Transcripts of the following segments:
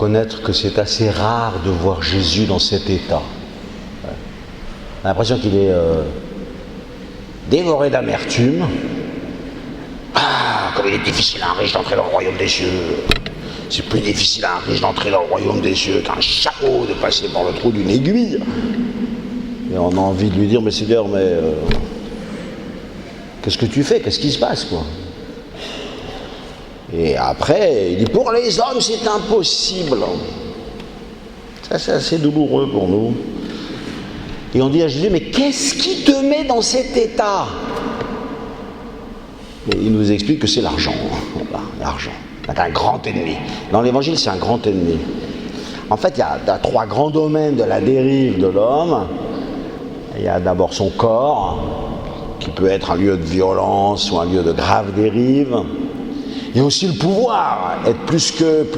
reconnaître que c'est assez rare de voir Jésus dans cet état. On a l'impression qu'il est dévoré d'amertume. Ah, comme il est difficile à un riche d'entrer dans le royaume des cieux. C'est plus difficile à un riche d'entrer dans le royaume des cieux qu'un chameau de passer par le trou d'une aiguille. Et on a envie de lui dire, mais Seigneur, qu'est-ce que tu fais? Qu'est-ce qui se passe, quoi? Et après, il dit, pour les hommes, c'est impossible. Ça, c'est assez douloureux pour nous. Et on dit à Jésus, mais qu'est-ce qui te met dans cet état? Et il nous explique que c'est l'argent. Voilà, l'argent. C'est un grand ennemi. Dans l'évangile, c'est un grand ennemi. En fait, il y a trois grands domaines de la dérive de l'homme. Il y a d'abord son corps, qui peut être un lieu de violence ou un lieu de grave dérive. Il y a aussi le pouvoir, être plus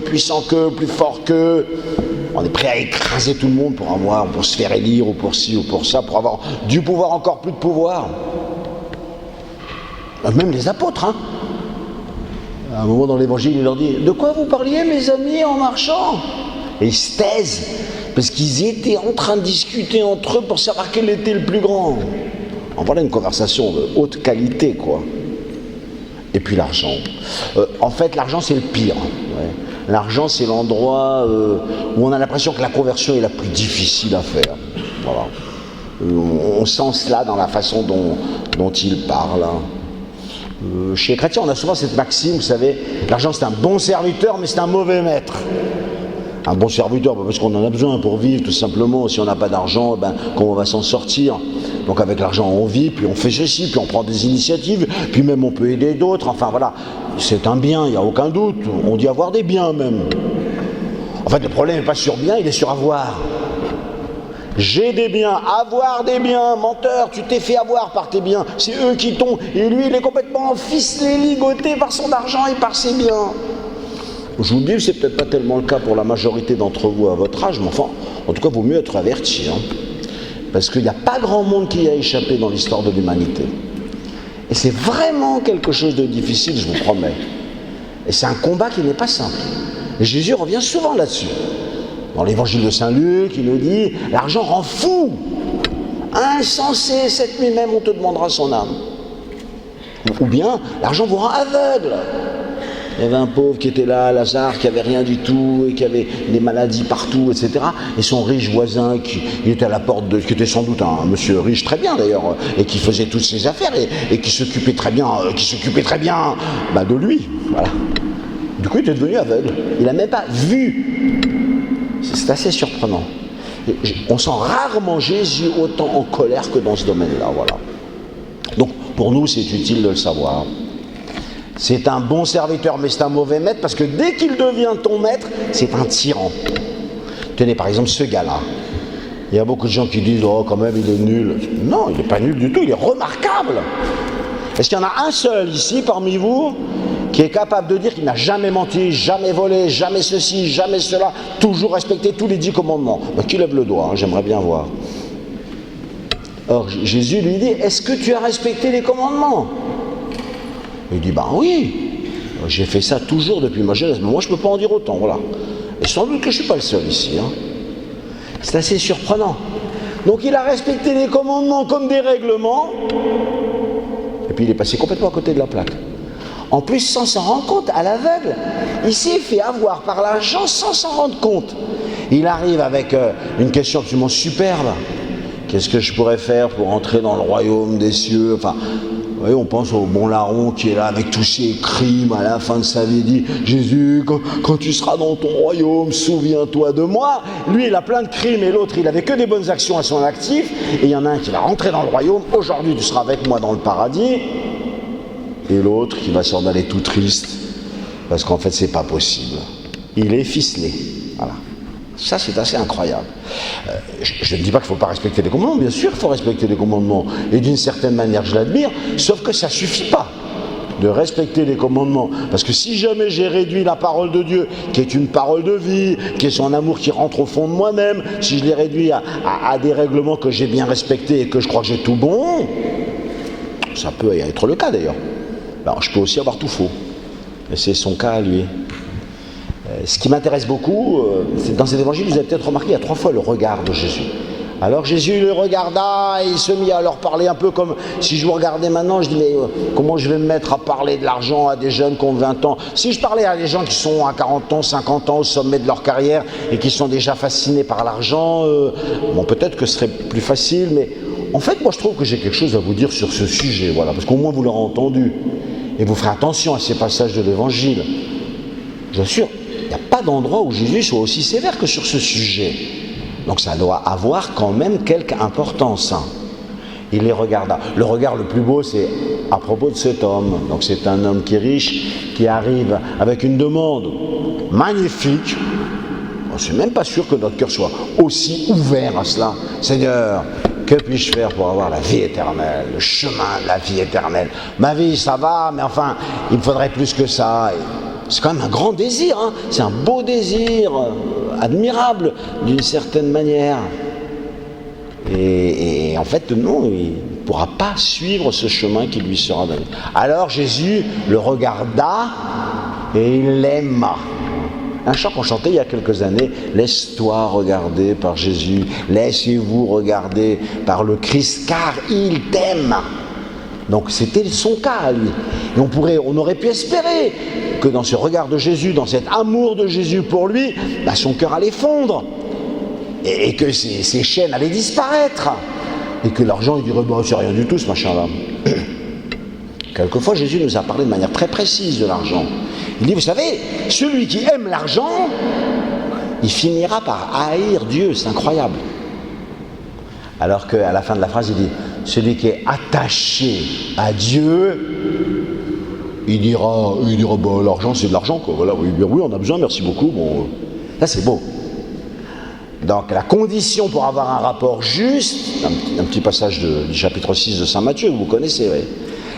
puissant qu'eux, plus fort qu'eux. On est prêt à écraser tout le monde pour se faire élire, ou pour ci, ou pour ça, pour avoir du pouvoir, encore plus de pouvoir. Même les apôtres, hein. À un moment dans l'évangile, il leur dit, de quoi vous parliez, mes amis, en marchant? Et ils se taisent, parce qu'ils étaient en train de discuter entre eux pour savoir quel était le plus grand. En voilà une conversation de haute qualité, quoi. Et puis l'argent. En fait, l'argent, c'est le pire. Ouais. L'argent, c'est l'endroit où on a l'impression que la conversion est la plus difficile à faire. Voilà. On sent cela dans la façon dont il parle. Chez les chrétiens, on a souvent cette maxime, vous savez, l'argent, c'est un bon serviteur, mais c'est un mauvais maître. Un bon serviteur, parce qu'on en a besoin pour vivre, tout simplement. Si on n'a pas d'argent, comment on va s'en sortir? Donc avec l'argent, on vit, puis on fait ceci, puis on prend des initiatives, puis même on peut aider d'autres. Enfin voilà, c'est un bien, il n'y a aucun doute. On dit avoir des biens même. En fait, le problème n'est pas sur bien, il est sur avoir. J'ai des biens, avoir des biens, menteur, tu t'es fait avoir par tes biens. C'est eux qui t'ont, et lui, il est complètement ficelé, ligoté par son argent et par ses biens. Je vous le dis, c'est peut-être pas tellement le cas pour la majorité d'entre vous à votre âge, mais enfin, en tout cas, il vaut mieux être averti. Parce qu'il n'y a pas grand monde qui y a échappé dans l'histoire de l'humanité. Et c'est vraiment quelque chose de difficile, je vous promets. Et c'est un combat qui n'est pas simple. Et Jésus revient souvent là-dessus. Dans l'évangile de Saint Luc, il nous dit, l'argent rend fou, insensé, cette nuit même on te demandera son âme. Ou bien, l'argent vous rend aveugle. Il y avait un pauvre qui était là, Lazare, qui avait rien du tout, et qui avait des maladies partout, etc. Et son riche voisin, qui était à la porte qui était sans doute un monsieur riche, très bien d'ailleurs, et qui faisait toutes ses affaires, et qui s'occupait très bien, de lui. Voilà. Du coup, il était devenu aveugle. Il n'a même pas vu. C'est assez surprenant. On sent rarement Jésus autant en colère que dans ce domaine-là. Voilà. Donc, pour nous, c'est utile de le savoir. C'est un bon serviteur, mais c'est un mauvais maître, parce que dès qu'il devient ton maître, c'est un tyran. Tenez, par exemple, ce gars-là. Il y a beaucoup de gens qui disent « Oh, quand même, il est nul. » Non, il n'est pas nul du tout, il est remarquable. Est-ce qu'il y en a un seul ici, parmi vous, qui est capable de dire qu'il n'a jamais menti, jamais volé, jamais ceci, jamais cela, toujours respecté tous les 10 commandements? Qui lève le doigt, j'aimerais bien voir. Or, Jésus lui dit, est-ce que tu as respecté les commandements? Il dit, oui, j'ai fait ça toujours depuis ma jeunesse, mais moi je ne peux pas en dire autant, voilà. Et sans doute que je ne suis pas le seul ici. C'est assez surprenant. Donc il a respecté les commandements comme des règlements, et puis il est passé complètement à côté de la plaque. En plus, sans s'en rendre compte, à l'aveugle, il s'est fait avoir par l'argent sans s'en rendre compte. Il arrive avec une question absolument superbe. Qu'est-ce que je pourrais faire pour entrer dans le royaume des cieux? Enfin, vous voyez, on pense au bon larron qui est là avec tous ses crimes à la fin de sa vie. Il dit, Jésus, quand tu seras dans ton royaume, souviens-toi de moi. Lui, il a plein de crimes et l'autre, il avait que des bonnes actions à son actif. Et il y en a un qui va rentrer dans le royaume. Aujourd'hui, tu seras avec moi dans le paradis. Et l'autre qui va s'en aller tout triste, parce qu'en fait, c'est pas possible. Il est ficelé. Voilà. Ça, c'est assez incroyable. Je ne dis pas qu'il ne faut pas respecter les commandements. Bien sûr qu'il faut respecter les commandements. Et d'une certaine manière, je l'admire. Sauf que ça ne suffit pas de respecter les commandements. Parce que si jamais j'ai réduit la parole de Dieu, qui est une parole de vie, qui est son amour qui rentre au fond de moi-même, si je l'ai réduit à des règlements que j'ai bien respectés et que je crois que j'ai tout bon, ça peut être le cas d'ailleurs. Alors, je peux aussi avoir tout faux. Et c'est son cas à lui. Ce qui m'intéresse beaucoup, c'est dans cet évangile, vous avez peut-être remarqué, il y a 3 fois le regard de Jésus. Alors Jésus le regarda et il se mit à leur parler un peu comme si je vous regardais maintenant, je dis mais comment je vais me mettre à parler de l'argent à des jeunes qui ont 20 ans? Si je parlais à des gens qui sont à 40 ans, 50 ans au sommet de leur carrière et qui sont déjà fascinés par l'argent, bon peut-être que ce serait plus facile, mais en fait moi je trouve que j'ai quelque chose à vous dire sur ce sujet, voilà, parce qu'au moins vous l'aurez entendu et vous ferez attention à ces passages de l'évangile. Bien sûr, il n'y a pas d'endroit où Jésus soit aussi sévère que sur ce sujet. Donc ça doit avoir quand même quelque importance. Il les regarda. Le regard le plus beau, c'est à propos de cet homme. Donc c'est un homme qui est riche, qui arrive avec une demande magnifique. Je ne suis même pas sûr que notre cœur soit aussi ouvert à cela. Seigneur, que puis-je faire pour avoir la vie éternelle, le chemin de la vie éternelle? Ma vie, ça va, mais enfin, il me faudrait plus que ça. C'est quand même un grand désir, hein. C'est un beau désir, admirable d'une certaine manière. Et en fait, non, il ne pourra pas suivre ce chemin qui lui sera donné. Alors Jésus le regarda et il l'aima. Un chant qu'on chantait il y a quelques années, « Laisse-toi regarder par Jésus, laissez-vous regarder par le Christ, car il t'aime ». Donc c'était son cas à lui. Et on aurait pu espérer que dans ce regard de Jésus, dans cet amour de Jésus pour lui, son cœur allait fondre. Et que ses chaînes allaient disparaître. Et que l'argent, il dirait, c'est rien du tout ce machin-là. Quelquefois, Jésus nous a parlé de manière très précise de l'argent. Il dit, vous savez, celui qui aime l'argent, il finira par haïr Dieu, c'est incroyable. Alors qu'à la fin de la phrase, il dit, celui qui est attaché à Dieu, il dira l'argent c'est de l'argent, quoi. Voilà, oui, on a besoin, merci beaucoup. Bon, ça c'est beau. Donc la condition pour avoir un rapport juste, un petit passage du chapitre 6 de Saint Matthieu, vous connaissez, oui.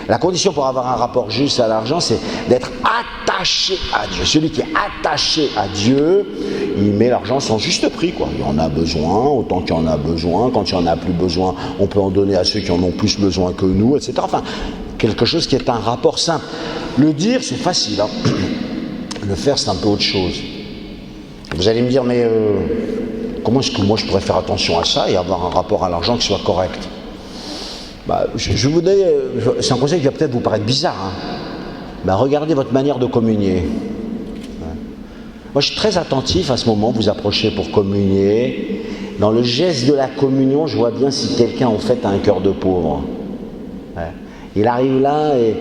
La condition pour avoir un rapport juste à l'argent, c'est d'être attaché à Dieu. Celui qui est attaché à Dieu, il met l'argent sans juste prix, quoi. Il en a besoin, autant qu'il en a besoin. Quand il en a plus besoin, on peut en donner à ceux qui en ont plus besoin que nous, etc. Enfin, quelque chose qui est un rapport simple. Le dire, c'est facile, hein. Le faire, c'est un peu autre chose. Vous allez me dire, mais comment est-ce que moi je pourrais faire attention à ça et avoir un rapport à l'argent qui soit correct? Je vous dis, c'est un conseil qui va peut-être vous paraître bizarre, hein. Regardez votre manière de communier. Moi, je suis très attentif à ce moment où vous approchez pour communier. Dans le geste de la communion, je vois bien si quelqu'un, en fait, a un cœur de pauvre. Il arrive là et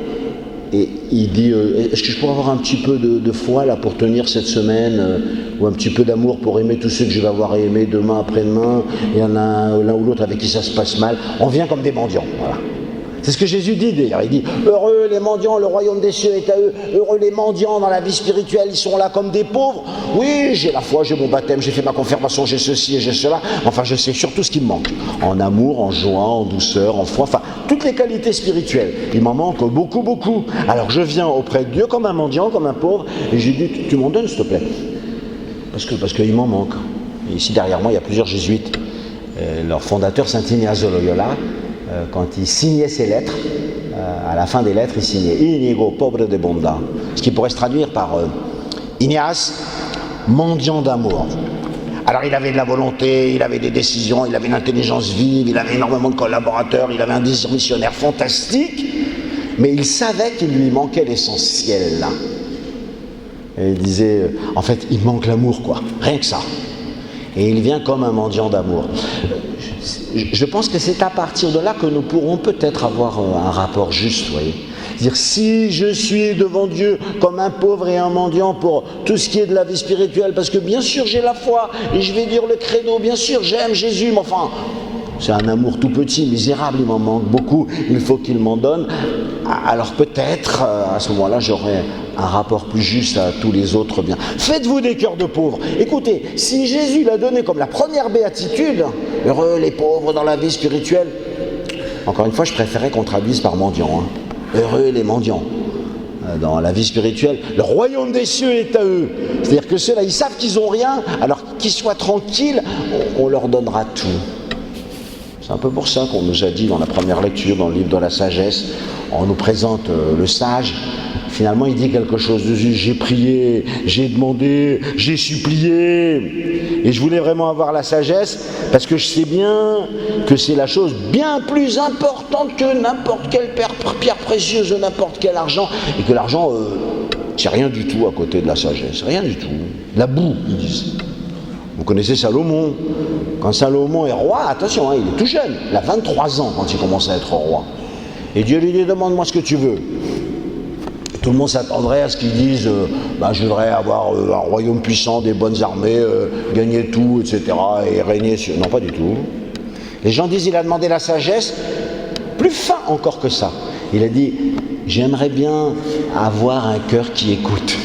il dit est-ce que je pourrais avoir un petit peu de foi là pour tenir cette semaine, ou un petit peu d'amour pour aimer tous ceux que je vais avoir à aimer demain, après-demain. Il y en a l'un ou l'autre avec qui ça se passe mal. On vient comme des mendiants, voilà. C'est ce que Jésus dit d'ailleurs. Il dit heureux les mendiants, le royaume des cieux est à eux. Heureux les mendiants dans la vie spirituelle, ils sont là comme des pauvres. Oui, j'ai la foi, j'ai mon baptême, j'ai fait ma confirmation, j'ai ceci et j'ai cela. Enfin, je sais surtout ce qui me manque. En amour, en joie, en douceur, en foi, enfin, toutes les qualités spirituelles. Il m'en manque beaucoup, beaucoup. Alors je viens auprès de Dieu comme un mendiant, comme un pauvre, et j'ai dit tu m'en donnes s'il te plaît. Parce qu'il m'en manque. Et ici derrière moi, il y a plusieurs jésuites. Leur fondateur, Saint Ignace de Loyola, quand il signait ses lettres, à la fin des lettres, il signait Inigo pobre de bonda, ce qui pourrait se traduire par Ignace, mendiant d'amour. Alors il avait de la volonté, il avait des décisions, il avait une intelligence vive, il avait énormément de collaborateurs, il avait un désir missionnaire fantastique, mais il savait qu'il lui manquait l'essentiel là. Et il disait, en fait, il manque l'amour, quoi, rien que ça. Et il vient comme un mendiant d'amour. Je pense que c'est à partir de là que nous pourrons peut-être avoir un rapport juste, vous voyez. C'est-à-dire, si je suis devant Dieu comme un pauvre et un mendiant pour tout ce qui est de la vie spirituelle, parce que bien sûr j'ai la foi, et je vais dire le credo, bien sûr j'aime Jésus, mais enfin, c'est un amour tout petit, misérable, il m'en manque beaucoup, il faut qu'il m'en donne. Alors peut-être, à ce moment-là, j'aurai un rapport plus juste à tous les autres biens. Faites-vous des cœurs de pauvres. Écoutez, si Jésus l'a donné comme la première béatitude, heureux les pauvres dans la vie spirituelle, encore une fois, je préférais qu'on traduise par mendiant. Heureux les mendiants dans la vie spirituelle. Le royaume des cieux est à eux. C'est-à-dire que ceux-là, ils savent qu'ils n'ont rien, alors qu'ils soient tranquilles, on leur donnera tout. C'est un peu pour ça qu'on nous a dit dans la première lecture, dans le livre de la sagesse, on nous présente le sage, finalement il dit quelque chose de juste, j'ai prié, j'ai demandé, j'ai supplié, et je voulais vraiment avoir la sagesse, parce que je sais bien que c'est la chose bien plus importante que n'importe quelle pierre précieuse, n'importe quel argent, et que l'argent, c'est rien du tout à côté de la sagesse, rien du tout. La boue, ils disent. Vous connaissez Salomon. Quand Salomon est roi, attention, il est tout jeune, il a 23 ans quand il commence à être roi. Et Dieu lui dit, demande-moi ce que tu veux. Tout le monde s'attendrait à ce qu'ils disent, je voudrais avoir un royaume puissant, des bonnes armées, gagner tout, etc. et régner sur... Non, pas du tout. Les gens disent, il a demandé la sagesse, plus fin encore que ça. Il a dit, j'aimerais bien avoir un cœur qui écoute.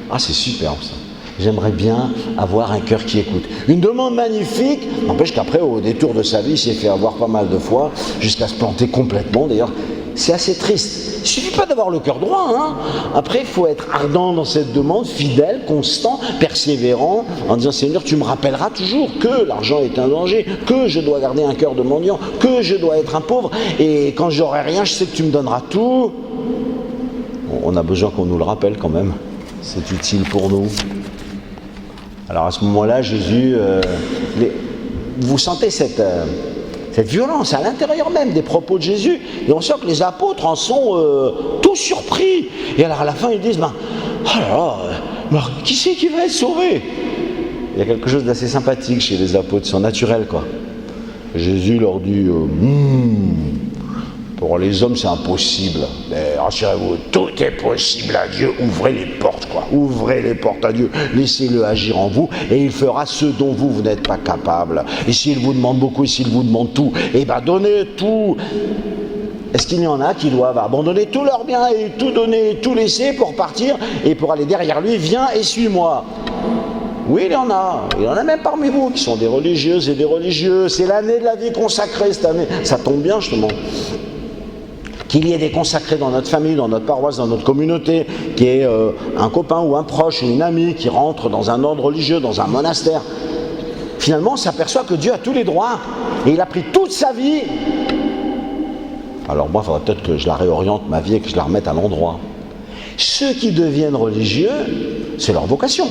Ah, c'est superbe ça. J'aimerais bien avoir un cœur qui écoute. Une demande magnifique, n'empêche qu'après, au détour de sa vie, il s'est fait avoir pas mal de fois, jusqu'à se planter complètement. D'ailleurs, c'est assez triste. Il ne suffit pas d'avoir le cœur droit. Hein. Après, il faut être ardent dans cette demande, fidèle, constant, persévérant, en disant, Seigneur, tu me rappelleras toujours que l'argent est un danger, que je dois garder un cœur de mendiant, que je dois être un pauvre, et quand j'aurai rien, je sais que tu me donneras tout. On a besoin qu'on nous le rappelle quand même. C'est utile pour nous. Alors à ce moment-là, Jésus, vous sentez cette violence à l'intérieur même des propos de Jésus, et on sent que les apôtres en sont tout surpris. Et alors à la fin, ils disent, qui c'est qui va être sauvé? Il y a quelque chose d'assez sympathique chez les apôtres, ils sont naturels, quoi. Jésus leur dit, pour les hommes, c'est impossible. Mais rassurez-vous, tout est possible à Dieu. Ouvrez les portes, quoi. Ouvrez les portes à Dieu. Laissez-le agir en vous et il fera ce dont vous n'êtes pas capable. Et s'il vous demande beaucoup et s'il vous demande tout, donnez tout. Est-ce qu'il y en a qui doivent abandonner tous leurs biens et tout donner, tout laisser pour partir et pour aller derrière lui? Viens et suis-moi. Oui, il y en a. Il y en a même parmi vous qui sont des religieuses et des religieux. C'est l'année de la vie consacrée cette année. Ça tombe bien, justement. Qu'il y ait des consacrés dans notre famille, dans notre paroisse, dans notre communauté, qu'il y ait un copain ou un proche ou une amie qui rentre dans un ordre religieux, dans un monastère. Finalement, on s'aperçoit que Dieu a tous les droits et il a pris toute sa vie. Alors moi, il faudrait peut-être que je la réoriente, ma vie, et que je la remette à l'endroit. Ceux qui deviennent religieux, c'est leur vocation.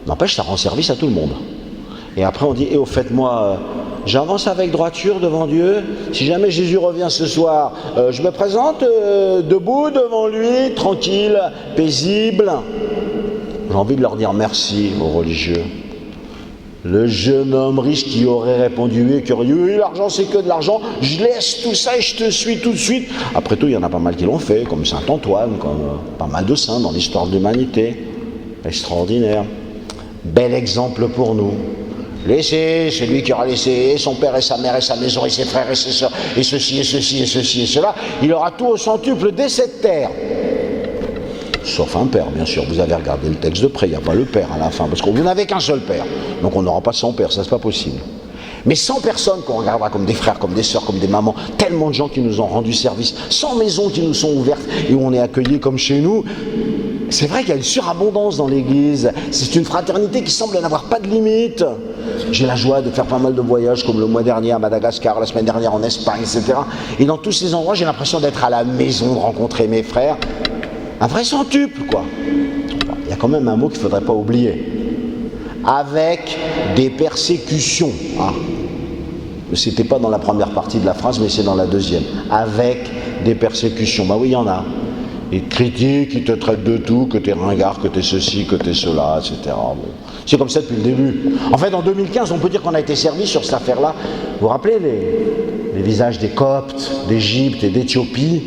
N'empêche, ça rend service à tout le monde. Et après, on dit, au fait, moi... j'avance avec droiture devant Dieu. Si jamais Jésus revient ce soir, je me présente debout devant lui, tranquille, paisible. J'ai envie de leur dire merci aux religieux. Le jeune homme riche qui aurait répondu oui, qui aurait dit oui, l'argent c'est que de l'argent, je laisse tout ça et je te suis tout de suite. Après tout, il y en a pas mal qui l'ont fait, comme Saint Antoine, comme pas mal de saints dans l'histoire de l'humanité. Extraordinaire. Bel exemple pour nous. Laissez celui qui aura laissé son père et sa mère et sa maison et ses frères et ses soeurs et ceci et ceci et ceci et cela, il aura tout au centuple dès cette terre. Sauf un père, bien sûr. Vous avez regardé le texte de près, il n'y a pas le père à la fin, parce que vous n'avez qu'un seul père. Donc on n'aura pas 100 pères, ça c'est pas possible. Mais 100 personnes qu'on regardera comme des frères, comme des sœurs, comme des mamans, tellement de gens qui nous ont rendu service, 100 maisons qui nous sont ouvertes et où on est accueillis comme chez nous. C'est vrai qu'il y a une surabondance dans l'église. C'est une fraternité qui semble n'avoir pas de limite. J'ai la joie de faire pas mal de voyages, comme le mois dernier à Madagascar, la semaine dernière en Espagne, etc. Et dans tous ces endroits, j'ai l'impression d'être à la maison, de rencontrer mes frères. Un vrai centuple, quoi. Il y a quand même un mot qu'il ne faudrait pas oublier. Avec des persécutions. Ah. C'était pas dans la première partie de la phrase, mais c'est dans la deuxième. Avec des persécutions. Bah oui, il y en a. Ils te critiquent, ils te traitent de tout, que t'es ringard, que t'es ceci, que t'es cela, etc. Bon. C'est comme ça depuis le début. En fait, en 2015, on peut dire qu'on a été servi sur cette affaire-là. Vous vous rappelez les visages des Coptes, d'Égypte et d'Éthiopie?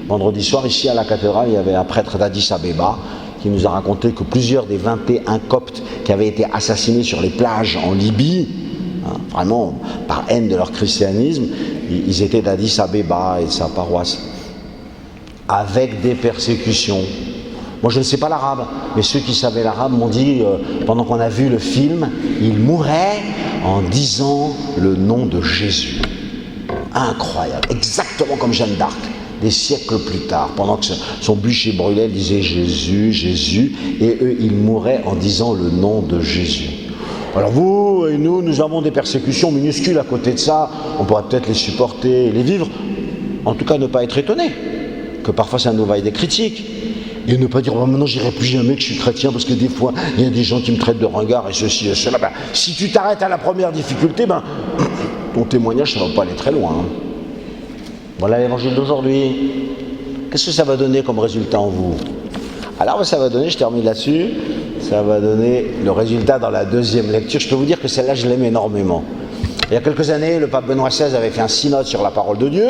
Vendredi soir, ici à la cathédrale, il y avait un prêtre d'Addis Abeba qui nous a raconté que plusieurs des 21 Coptes qui avaient été assassinés sur les plages en Libye, vraiment par haine de leur christianisme, ils étaient d'Addis Abeba et de sa paroisse. Avec des persécutions. Moi je ne sais pas l'arabe, mais ceux qui savaient l'arabe m'ont dit, pendant qu'on a vu le film, il mourait en disant le nom de Jésus. Incroyable, exactement comme Jeanne d'Arc, des siècles plus tard, pendant que son bûcher brûlait, elle disait Jésus, Jésus, et eux ils mouraient en disant le nom de Jésus. Alors vous et nous avons des persécutions minuscules à côté de ça, on pourrait peut-être les supporter, les vivre, en tout cas ne pas être étonnés. que parfois ça nous vaille des critiques. Et ne pas dire, oh, maintenant j'irai plus jamais que je suis chrétien parce que des fois il y a des gens qui me traitent de ringard et ceci et cela. Ben, si tu t'arrêtes à la première difficulté, ben, ton témoignage ça ne va pas aller très loin. Hein. Voilà l'évangile d'aujourd'hui. Qu'est-ce que ça va donner comme résultat en vous? Alors ça va donner, je termine là-dessus, ça va donner le résultat dans la deuxième lecture. Je peux vous dire que celle-là je l'aime énormément. Il y a quelques années, le pape Benoît XVI avait fait un synode sur la parole de Dieu.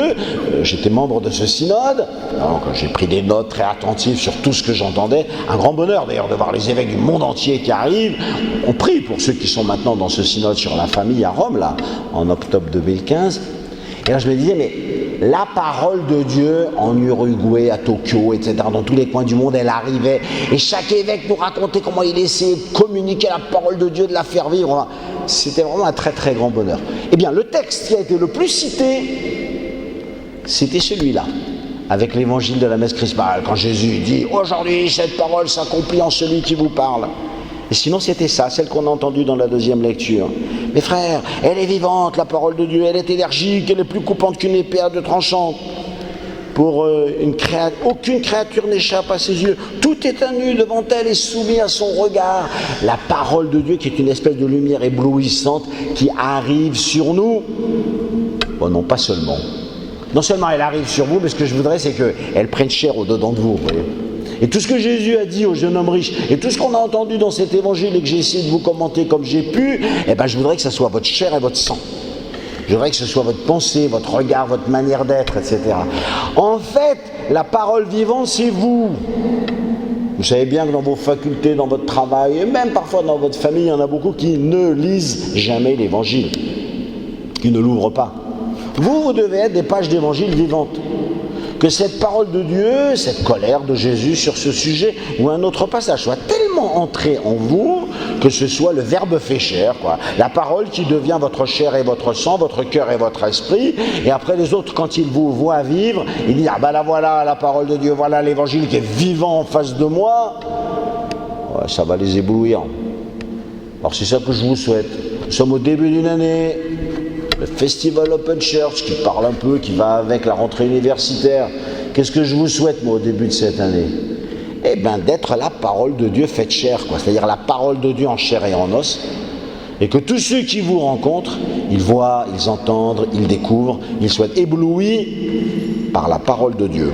J'étais membre de ce synode. Donc j'ai pris des notes très attentives sur tout ce que j'entendais. Un grand bonheur d'ailleurs de voir les évêques du monde entier qui arrivent. On prie pour ceux qui sont maintenant dans ce synode sur la famille à Rome, là, en octobre 2015. Et là je me disais, mais la parole de Dieu en Uruguay, à Tokyo, etc., dans tous les coins du monde, elle arrivait. Et chaque évêque nous racontait comment il essayait de communiquer la parole de Dieu, de la faire vivre. C'était vraiment un très très grand bonheur. Eh bien, le texte qui a été le plus cité, c'était celui-là, avec l'évangile de la messe chrismale, quand Jésus dit « Aujourd'hui, cette parole s'accomplit en celui qui vous parle ». Et sinon, c'était ça, celle qu'on a entendue dans la deuxième lecture. Mes frères, elle est vivante, la parole de Dieu, elle est énergique, elle est plus coupante qu'une épée à deux tranchants. Pour aucune créature n'échappe à ses yeux. Tout est à nu devant elle et soumis à son regard. La parole de Dieu qui est une espèce de lumière éblouissante qui arrive sur nous. Bon, non, pas seulement. Non seulement elle arrive sur vous, mais ce que je voudrais, c'est qu'elle prenne chair au-dedans de vous. Vous voyez. Et tout ce que Jésus a dit au jeune homme riche, et tout ce qu'on a entendu dans cet évangile et que j'ai essayé de vous commenter comme j'ai pu, eh ben, je voudrais que ça soit votre chair et votre sang. Je voudrais que ce soit votre pensée, votre regard, votre manière d'être, etc. En fait, la parole vivante, c'est vous. Vous savez bien que dans vos facultés, dans votre travail, et même parfois dans votre famille, il y en a beaucoup qui ne lisent jamais l'évangile, qui ne l'ouvrent pas. Vous devez être des pages d'évangile vivantes. Que cette parole de Dieu, cette colère de Jésus sur ce sujet, ou un autre passage, soit tellement entré en vous, que ce soit le verbe fait chair, quoi. La parole qui devient votre chair et votre sang, votre cœur et votre esprit, et après les autres, quand ils vous voient vivre, ils disent, ah ben là voilà la parole de Dieu, voilà l'évangile qui est vivant en face de moi, ouais, ça va les éblouir. Alors c'est ça que je vous souhaite. Nous sommes au début d'une année, le Festival Open Church qui parle un peu, qui va avec la rentrée universitaire. Qu'est-ce que je vous souhaite, moi, au début de cette année? Eh bien, d'être la parole de Dieu faite chair, quoi. C'est-à-dire la parole de Dieu en chair et en os. Et que tous ceux qui vous rencontrent, ils voient, ils entendent, ils découvrent, ils soient éblouis par la parole de Dieu.